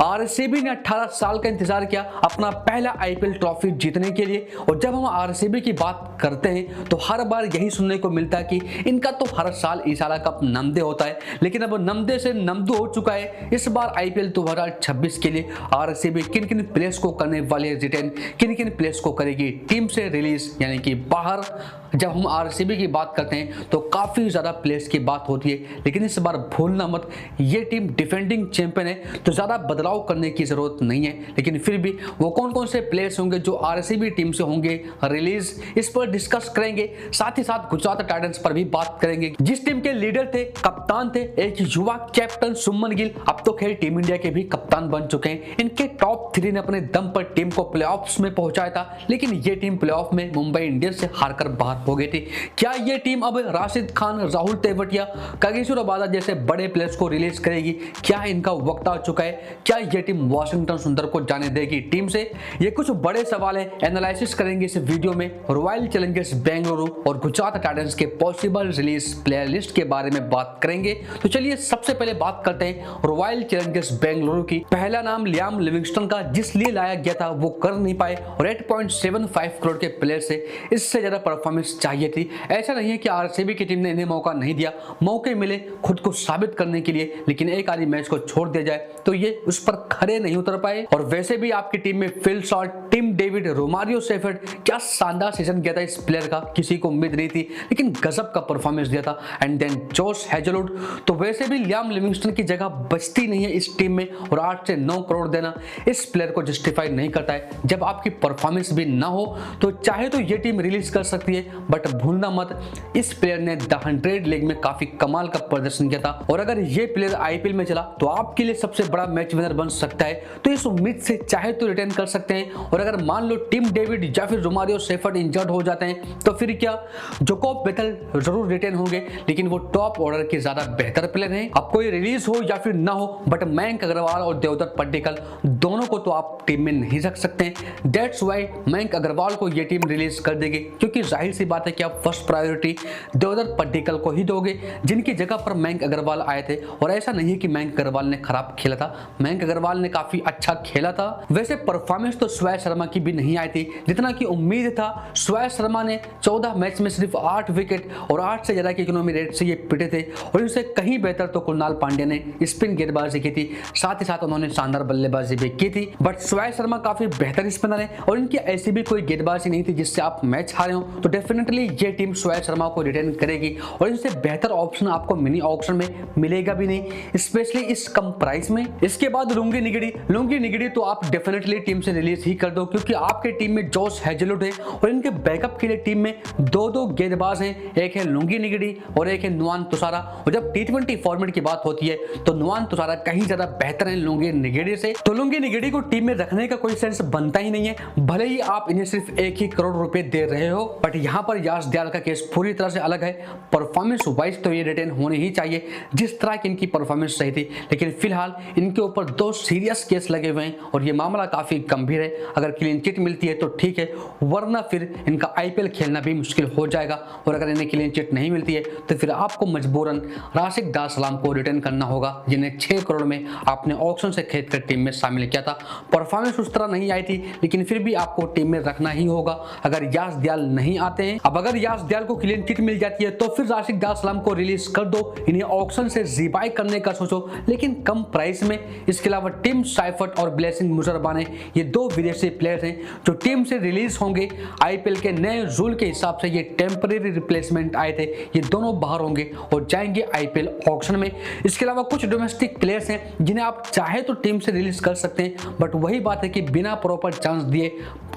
RCB ने 18 साल का इंतजार किया अपना पहला आईपीएल ट्रॉफी जीतने के लिए। और जब हम आरसीबी की बात करते हैं तो हर बार यही सुनने को मिलता है कि इनका तो हर साल इशारा कप नमदे होता है, लेकिन अब नमदे से नमदू हो चुका है। इस बार आईपीएल 2026 के लिए आरसीबी किन किन प्लेयर्स को करने वाली है रिटेन, किन किन प्लेयर्स को करेगी टीम से रिलीज यानी कि बाहर। जब हम आरसीबी की बात करते हैं तो काफी ज्यादा प्लेयर्स की बात होती है, लेकिन इस बार भूलना मत ये टीम डिफेंडिंग चैंपियन है तो ज्यादा बदलाव करने की जरूरत नहीं है। लेकिन फिर भी वो कौन कौन से प्लेयर्स होंगे जो आरसीबी टीम से होंगे रिलीज, इस पर डिस्कस करेंगे। साथ ही साथ गुजरात टाइटंस पर भी बात करेंगे जिस टीम के लीडर थे, कप्तान थे एक युवा कैप्टन सुमन गिल, अब तो खेल टीम इंडिया के भी कप्तान बन चुके हैं। इनके टॉप 3 ने अपने दम पर टीम को प्लेऑफ्स में पहुंचाया था, लेकिन ये टीम प्लेऑफ में मुंबई इंडियंस से हारकर बाहर हो गई थी। क्या ये टीम अब राशिद खान, राहुल तेवतिया, कागिसो रबादा जैसे बड़े प्लेयर्स को रिलीज करेगी? क्या इनका वक्त आ चुका है? क्या ये टीम वाशिंगटन सुंदर को जाने देगी टीम से? ये कुछ बड़े सवाल है, एनालिसिस करेंगे इस वीडियो में। रॉयल चैलेंजर्स बेंगलुरु और गुजरात टाइटंस के पॉसिबल रिलीज प्लेयर लिस्ट के बारे में बात करेंगे। तो चलिए सबसे पहले बात करते हैं रॉयल चैलेंजर्स बेंगलुरु की। पहला नाम लियाम लिविंगस्टन का, जिसलिए लाया गया था वो कर नहीं पाए और 8.75 करोड़ के प्लेयर से इससे ज्यादा परफॉर्मेंस चाहिए थी। ऐसा नहीं है कि आरसीबी की टीम ने इन्हें मौका नहीं दिया, मौके मिले खुद को साबित करने के लिए, लेकिन एक आधी मैच को छोड़ दिया जाए तो ये उस पर खड़े नहीं उतर पाए। और वैसे भी आपकी टीम में Phil Short, Tim David, Romario Shepherd, क्या शानदार सीजन गया था इस प्लेयर का, किसी को उम्मीद नहीं थी, लेकिन गजब का परफॉर्मेंस दिया था। एंड देन जोश हेजलवुड, तो वैसे भी लियाम लिविंगस्टन की जगह बचती नहीं है इस टीम में, और 8 से 9 करोड़ देना इस प्लेयर को जस्टिफाई नहीं करता है। जब आपकी परफॉर्मेंस भी ना हो तो चाहे तो ये टीम रिलीज कर सकती है, बट भूलना मत इस प्लेयर ने द 100 लीग में काफी कमाल का प्रदर्शन किया था। और अगर ये प्लेयर आईपीएल में चला तो आपके लिए सबसे बड़ा मैच विनर बन सकता है, तो इस उम्मीद से चाहे तो रिटेन कर सकते हैं। और अगर मान लो टिम डेविड या फिर रोमारियो सेफर्ड इंजर्ड हो जाते हैं तो फिर क्या, जोकोब बेथल जरूर रिटेन होंगे, लेकिन वो टॉप ऑर्डर के ज्यादा बेहतर प्लेयर हैं। अब कोई रिलीज हो या फिर ना हो, बट मयंक अग्रवाल और देवदत्त पड्डीकल दोनों को तो आप टीम में नहीं रख सकते। दैट्स व्हाई मयंक अग्रवाल को ये टीम रिलीज कर देगी, क्योंकि जाहिर सी बात है कि आप फर्स्ट प्रायोरिटी देवदत्त पड्डीकल को ही दोगे, जिनकी जगह पर मयंक अग्रवाल आए थे। और ऐसा नहीं है कि मयंक अग्रवाल ने खराब खेला था, मयंक अग्रवाल ने काफी अच्छा खेला था। वैसे परफॉर्मेंस तो श्रेयस शर्मा की भी नहीं आई थी जितना की उम्मीद था। श्रेयस शर्मा ने 14 मैच में सिर्फ 8 विकेट और 8 से ज्यादा की इकोनॉमी रेट से ये पिटे थे, और इनसे कहीं बेहतर तो कुणाल पांड्या ने स्पिन गेंदबाजी की थी, साथ ही साथ उन्होंने शानदार बल्लेबाजी भी की थी। बट श्रेयस शर्मा काफी बेहतर स्पिनर है और इनकी ऐसी भी कोई गेंदबाजी नहीं थी जिससे आप मैच हारे हो, तो डेफिनेटली ये टीम श्रेयस शर्मा को रिटेन करेगी। और इनसे बेहतर ऑप्शन आपको मिनी ऑक्शन में मिलेगा भी नहीं, स्पेशली इस कम प्राइस में। इसके बाद लुंगी निगड़ी तो आप डेफिनेटली टीम से रिलीज ही कर दो, क्योंकि आपके टीम में जोश हेजलवुड है और इनके बैकअप के लिए टीम में दो गेंदबाज हैं, एक है लुंगी निगड़ी और एक है नुआन तुषारा। और जब T20 फॉर्मेट की बात होती है तो नुआन तुषारा कहीं ज्यादा बेहतर है लुंगी निगड़ी से, तो लुंगी निगड़ी को टीम में रखने का कोई सेंस बनता ही नहीं है। भले ही आप इन्हें सिर्फ 1 ही करोड़ रुपए दे रहे हो, बट यहाँ पर याश दयाल का केस पूरी तरह से अलग है। परफॉर्मेंस वाइज तो ये रिटेन होने ही चाहिए जिस तरह की इनकी परफॉर्मेंस सही थी, लेकिन फिलहाल इनके ऊपर 2 सीरियस केस लगे हुए हैं और ये मामला काफी गंभीर है। अगर क्लीन चिट मिलती है तो ठीक है, वरना फिर इनका आईपीएल खेलना भी मुश्किल हो जाएगा। और अगर इन्हें क्लीन चिट नहीं मिलती है तो फिर आपको मजबूरन राशिद दार सलाम को रिटर्न करना होगा, जिन्हें 6 करोड़ में आपने ऑक्शन से खरीद कर टीम में शामिल किया था। परफॉर्मेंस उस तरह नहीं आई थी, लेकिन फिर भी आपको टीम में रखना ही होगा अगर याश दयाल नहीं आते हैं। अब अगर याश दयाल को क्लीन चिट मिल जाती है तो फिर राशिद दार सलाम को रिलीज कर दो, इन्हें ऑक्शन से रिबाई करने का सोचो, लेकिन कम प्राइस में। इसके अलावा टिम साइफर्ट और ब्लेसिंग मुजरबाने ये 2 विदेशी प्लेयर हैं जो टीम से रिलीज होंगे। आईपीएल के नए रूल के हिसाब से ये टेम्परेरी रिप्लेसमेंट आए थे, ये दोनों बाहर होंगे और जाएंगे आईपीएल ऑक्शन में। इसके अलावा कुछ डोमेस्टिक प्लेयर्स हैं जिन्हें आप चाहे तो टीम से रिलीज कर सकते हैं, बट वही बात है कि बिना प्रॉपर चांस दिए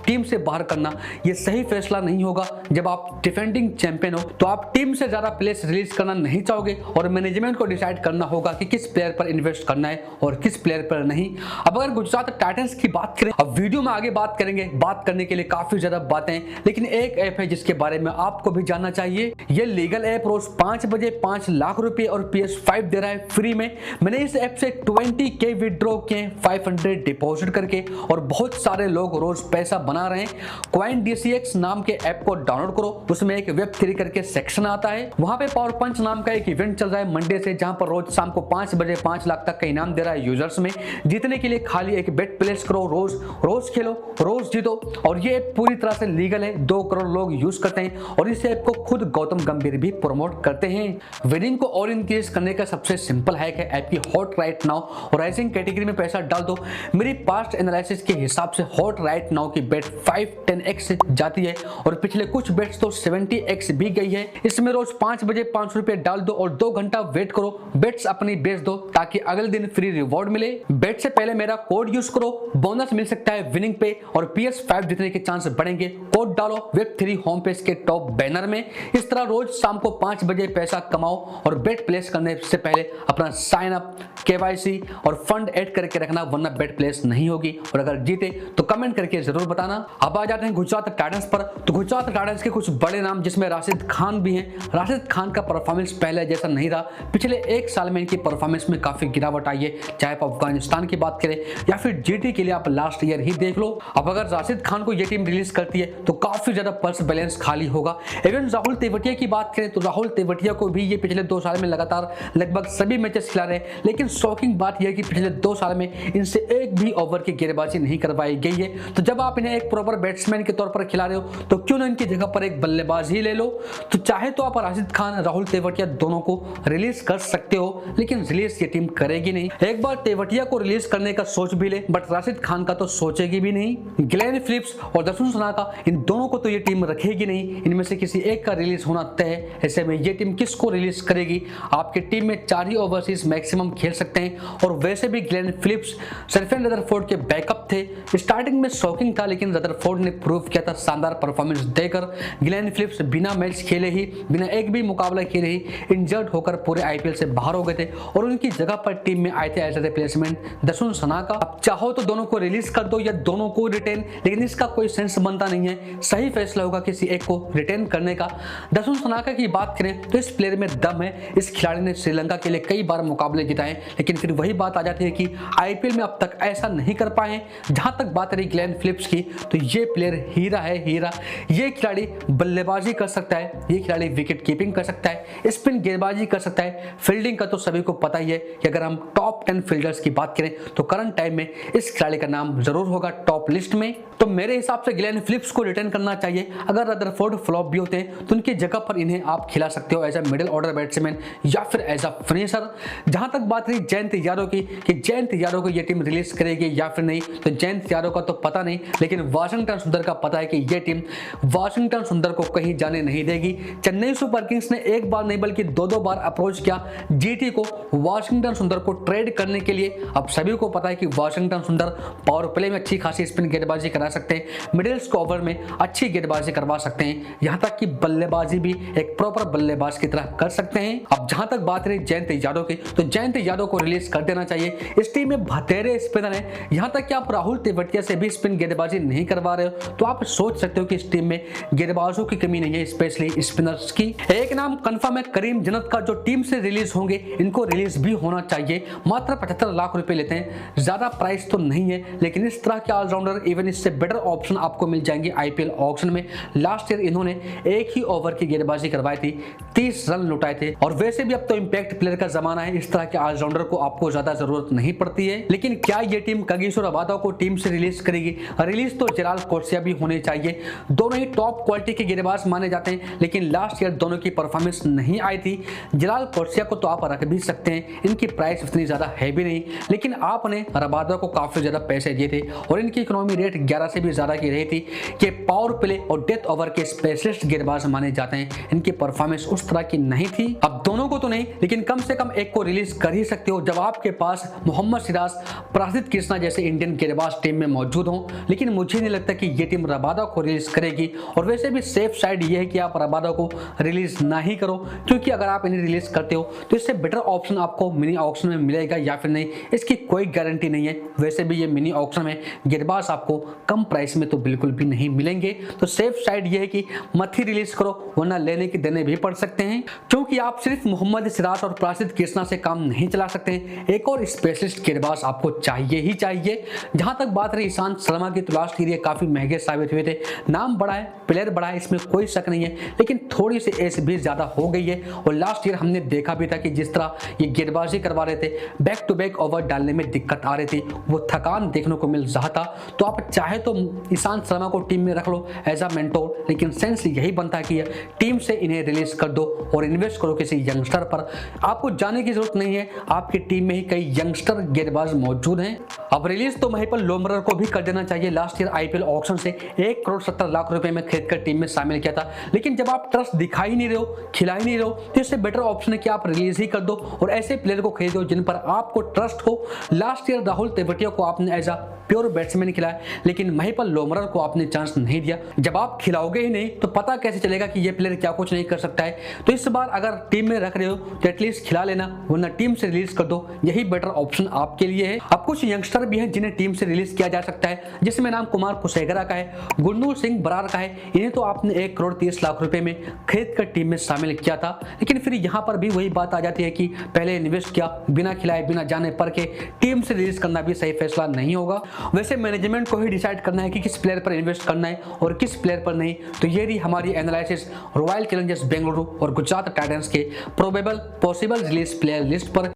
टीम से बाहर करना ये सही फैसला नहीं होगा। जब आप डिफेंडिंग चैंपियन हो तो आप टीम से ज्यादा प्लेयर्स रिलीज करना नहीं चाहोगे और मैनेजमेंट को डिसाइड करना होगा कि किस प्लेयर पर इन्वेस्ट करना है और किस प्लेयर पर नहीं। अब अगर गुजरात टाइटंस की बात करें, अब वीडियो में आगे बात करेंगे, बात करने के लिए काफी ज्यादा बातें हैं, लेकिन एक ऐप है जिसके बारे में आपको भी जानना चाहिए। ये लीगल ऐप रोज 5 बजे 5 लाख रुपए और PS5 दे रहा है फ्री में। मैंने इस ऐप से 20K विड्रॉ किए 500 डिपॉजिट करके और बहुत सारे लोग रोज पैसा बना रहे हैं। CoinDCX नाम के ऐप को डाउनलोड करो, उसमें एक Web3 करके सेक्शन आता है, वहां पे पावर पंच नाम का एक इवेंट चल रहा है मंडे से, जहां पर रोज शाम को 5 बजे 5 लाख तक का इनाम दे रहा है यूजर्स में। जीतने के लिए खाली एक बेट प्लेस करो, रोज खेलो, रोज जीतो। और ये ऐप पूरी तरह से लीगल है, 2 करोड़ लोग यूज करते हैं और इस ऐप को खुद गौतम गंभीर भी प्रमोट करते हैं। विनिंग को और इंक्रीज करने का सबसे सिंपल हैक है ऐप की हॉट राइट नाउ और राइजिंग कैटेगरी में पैसा डाल दो। मेरी पास्ट एनालिसिस के हिसाब से हॉट राइट नाउ की बेट 5-10x जाती है और पिछले कुछ बेट्स तो 70x भी गई है। इसमें रोज 5 बजे 500 रुपए डाल दो और 2 घंटा वेट करो, बेट्स अपनी बेच दो ताकि अगले दिन फ्री रिवॉर्ड मिले। बेट से पहले मेरा कोड यूज करो, बोनस मिल सकता है विनिंग पे और PS5 जीतने के चांस बढ़ेंगे। कोड डालो Web3 होम पेज के टॉप बैनर में। इस तरह रोज शाम को 5 बजे पैसा कमाओ और बेट प्लेस करने से पहले अपना साइन अप, KYC और फंड ऐड करके रखना, वरना बेट प्लेस नहीं होगी। और अगर जीते तो कमेंट करके जरूर बताना। अब आ जाते हैं गुजरात टाइटंस पर। तो गुजरात टाइटंस के कुछ बड़े नाम जिसमें राशिद खान भी हैं। राशिद खान का परफॉर्मेंस पहले जैसा नहीं रहा, पिछले 1 साल में इनकी परफॉर्मेंस में काफी गिरावट आई है, चाहे आप अफगानिस्तान की बात करें या फिर GT के लिए आप लास्ट ईयर ही देख लो। अब अगर राशिद खान को ये टीम रिलीज करती है तो काफी ज्यादा पर्स बैलेंस खाली होगा। इवन राहुल तेवतिया की बात करें तो राहुल तेवतिया को भी ये पिछले 2 साल में लगातार लगभग सभी मैचेस खिला रहे हैं, लेकिन शॉकिंग बात यह है कि पिछले 2 साल में इनसे एक भी ओवर की गेंदबाजी नहीं करवाई गई है। तो जब आप इन्हें एक प्रॉपर बैट्समैन के तौर पर खिला रहे हो तो क्यों ना इनकी जगह पर एक बल्लेबाज ही ले लो। तो चाहे तो आप राशिद खान, राहुल तेवतिया दोनों को रिलीज कर सकते हो, लेकिन रिलीज ये टीम करेगी नहीं। एक बार तेवतिया को रिलीज करने का सोच भी ले, बट राशिद खान का तो सोचेगी भी नहीं। ग्लेन फिलिप्स और दर्शन सनाका, इन दोनों को तो ये टीम रखेगी नहीं, इनमें से किसी एक का रिलीज होना तय है। ऐसे में ये टीम किसको रिलीज करेगी? आपकी टीम में 4 ही ओवरसीज मैक्सिमम खेल सकते हैं और वैसे भी ग्लेन फिलिप्स सरफेन रदरफोर्ड के बैकअप थे। स्टार्टिंग में शॉकिंग था, लेकिन रदरफोर्ड ने प्रूव किया था शानदार परफॉर्मेंस देकर। ग्लेन फिलिप्स बिना मैच खेले ही, बिना एक भी मुकाबला खेले ही इंजर्ड होकर पूरे IPL से बाहर हो गए थे और उनकी जगह पर टीम में आए थे एज ए रिप्लेसमेंट दर्शन सनाका। अब चाहो तो दोनों को रिलीज कर दो या दोनों को रिटेन, लेकिन इसका कोई सेंस बनता नहीं है। सही फैसला होगा किसी एक को रिटेन करने का। दर्शन सनाका की बात करें तो इस प्लेयर में दम है। इस खिलाड़ी ने श्रीलंका के लिए कई बार मुकाबले जिताए, लेकिन फिर वही बात आ जाती है कि IPL में अब तक ऐसा नहीं कर पाए। जहां तक बात रही ग्लेन फिलिप्स की, तो ये प्लेयर हीरा है, हीरा। ये खिलाड़ी बल्लेबाजी कर सकता है, ये खिलाड़ी विकेट कीपिंग कर सकता है, स्पिन गेंदबाजी कर सकता है। फील्डिंग का तो सभी को पता ही है कि अगर हम टॉप 10 फील्डर्स की बात करें तो करंट टाइम में इस खिलाड़ी का नाम जरूर होगा टॉप लिस्ट में। तो मेरे हिसाब से ग्लेन फिलिप्स को रिटर्न करना चाहिए। अगर रदरफोर्ड फ्लॉप भी होते हैं तो उनकी जगह पर इन्हें आप खिला सकते हो as a middle order batsman या फिर एज अ फिनिशर। जहां तक बात रही जयंत यादव की कि जयंत यादव को यह टीम रिलीज करेगी या फिर नहीं, तो जयंत यादव का तो पता नहीं, लेकिन वाशिंगटन सुंदर का पता है कि यह टीम वाशिंगटन सुंदर को कहीं जाने नहीं देगी। चेन्नई सुपर किंग्स ने एक बार नहीं बल्कि 2-2 बार अप्रोच किया GT को वाशिंगटन सुंदर को ट्रेड करने के लिए। अब सभी को पता है कि वाशिंगटन सुंदर पावर प्ले में अच्छी खासी स्पिन गेंदबाजी करा सकते हैं, मिडिल्स को ओवर में अच्छी गेंदबाजी करवा सकते हैं, यहां तक कि बल्लेबाजी भी एक प्रॉपर बल्लेबाज की तरह कर सकते हैं। अब जहां तक बात रही जयंत यादव की, तो जयंत यादव को रिलीज कर देना चाहिए। इस टीम में बतेरे स्पिनर हैं, यहां तक कि आप राहुल तेवतिया से भी स्पिन गेंदबाजी नहीं करवा रहे हो, तो आप सोच सकते हो कि इस टीम में गेंदबाजों की कमी नहीं है, स्पेशली स्पिनर्स की। एक नाम कंफर्म है करीम जन्नत का, जो टीम से रिलीज होंगे, इनको रिलीज भी होना चाहिए। मात्र 75 लाख रुपए लेते हैं, ज्यादा प्राइस तो नहीं है, लेकिन इस तरह के ऑलराउंडर इवन इससे बेटर ऑप्शन आपको मिल जाएंगे IPL ऑक्शन में। लास्ट ईयर इन्होंने एक ही ओवर की गेंदबाजी करवाई थी, 30 रन लुटाए थे। और वैसे भी अब तो इंपैक्ट प्लेयर का जमाना है, इस तरह के ऑलराउंडर को आपको ज्यादा जरूरत नहीं पड़ती है। लेकिन क्या ये टीम कागिसो रबादा को टीम से रिलीज करेगी? रिलीज तो जेराल्ड कोर्सिया भी होने चाहिए। दोनों ही टॉप क्वालिटी के गेंदबाज माने जाते हैं, लेकिन लास्ट ईयर दोनों की परफॉर्मेंस नहीं आई थी। जेराल्ड कोर्सिया को तो आप रख भी सकते हैं, इनकी प्राइस इतनी ज्यादा है भी नहीं, लेकिन आपने रबादा को काफी ज्यादा पैसे दिए थे और इनकी इकोनॉमी रेट 11 से भी ज्यादा की रही थी कि पावर प्ले और डेथ ओवर के स्पेशलिस्ट गेंदबाज माने जाते हैं। इनकी परफॉर्मेंस उस तरह की नहीं थी। अब दोनों को तो नहीं, लेकिन कम से कम एक को रिलीज कर ही सकते हो जब आपके पास मोहम्मद सिराज, प्रसिद्ध कृष्णा जैसे इंडियन गेंदबाज टीम में मौजूद हों। लेकिन मुझे नहीं लगता कि ये टीम रबादा को रिलीज करेगी। और वैसे भी सेफ साइड ये है कि आप रबादा को रिलीज ना ही करो, क्योंकि अगर आप इन्हें रिलीज करते हो तो इससे बेटर ऑप्शन आपको मिनी ऑक्शन में मिलेगा या फिर नहीं, इसकी कोई गारंटी नहीं है। वैसे भी ये मिनी ऑक्शन में गेंदबाज आपको कम प्राइस में तो बिल्कुल भी नहीं मिलेंगे। तो सेफ साइड ये है कि मत ही रिलीज करो, वरना लेने के देने भी पड़ सकते हैं, क्योंकि आप सिर्फ मोहम्मद सिराज और प्रसिद्ध कृष्णा से काम नहीं चला सकते हैं। एक और स्पेशलिस्ट गेंदबाज आपको चाहिए ही चाहिए। जहां तक बात रही ईशांत शर्मा की, तो लास्ट ईयर काफी महंगे साबित हुए थे। नाम बड़ा है, प्लेयर बड़ा है, इसमें कोई शक नहीं है, लेकिन थोड़ी सी एज भी ज्यादा हो गई है। और लास्ट ईयर हमने देखा भी था कि जिस तरह ये गेंदबाजी करवा रहे थे, back to back over over डालने में दिक्कत आ रही थी, वो थकान देखने को मिल रहा था। तो आप चाहे तो ईशांत शर्मा को टीम में रख लो एज अ मेंटोर, लेकिन सेंस यही बनता है कि टीम से इन्हें रिलीज कर दो और इन्वेस्ट करो किसी यंगस्टर पर। आपको जाने की जरूरत नहीं है, आपकी टीम में ही कई यंगस्टर गेंदबाज मौजूद हैं। अब रिलीज तो महिपाल लोमरर को भी कर देना चाहिए। लास्ट ईयर आईपीएल ऑक्शन से 1 करोड़ 70 लाख रुपए में खरीदकर टीम में शामिल किया था, लेकिन जब आप ट्रस्ट दिखा ही नहीं रहे हो, खिला ही नहीं रहे हो, तो इससे बेटर ऑप्शन है कि आप रिलीज ही कर दो और ऐसे प्लेयर को खरीदो जिन पर आपको ट्रस्ट हो। लास्ट ईयर राहुल तेवतिया को आपने एज अ प्योर बैट्समैन खिलाया, लेकिन महिपाल लोमरर को आपने चांस नहीं दिया। जब आप खिलाओगे ही नहीं तो पता कैसे चलेगा कि ये प्लेयर क्या कुछ नहीं कर सकता है। तो इस बार अगर टीम में रख रहे हो तो एटलीस्ट खिला लेना, वरना टीम से रिलीज कर दो, यही बेटर ऑप्शन आपके लिए है। अब कुछ यंगस्टर भी हैं जिन्हें टीम से रिलीज किया जा सकता है, जिसमें नाम कुमार पुसेगरा का है, गुरनूर सिंह बरार का है। इन्हें तो आपने 1 करोड़ 30 लाख रुपए में खरीद कर टीम में शामिल किया था, लेकिन फिर यहाँ पर भी वही बात आ जाती है कि पहले इन्वेस्ट किया, बिना खिलाए बिना जाने पर के टीम से रिलीज करना भी सही फैसला नहीं होगा। वैसे मैनेजमेंट को ही डिसाइड करना है कि किस प्लेयर पर इन्वेस्ट करना है और किस प्लेयर पर नहीं। तो ये रही हमारी एनालिसिस रॉयल चैलेंजर्स बेंगलुरु और गुजरात टाइटंस के probable possible release player list पर।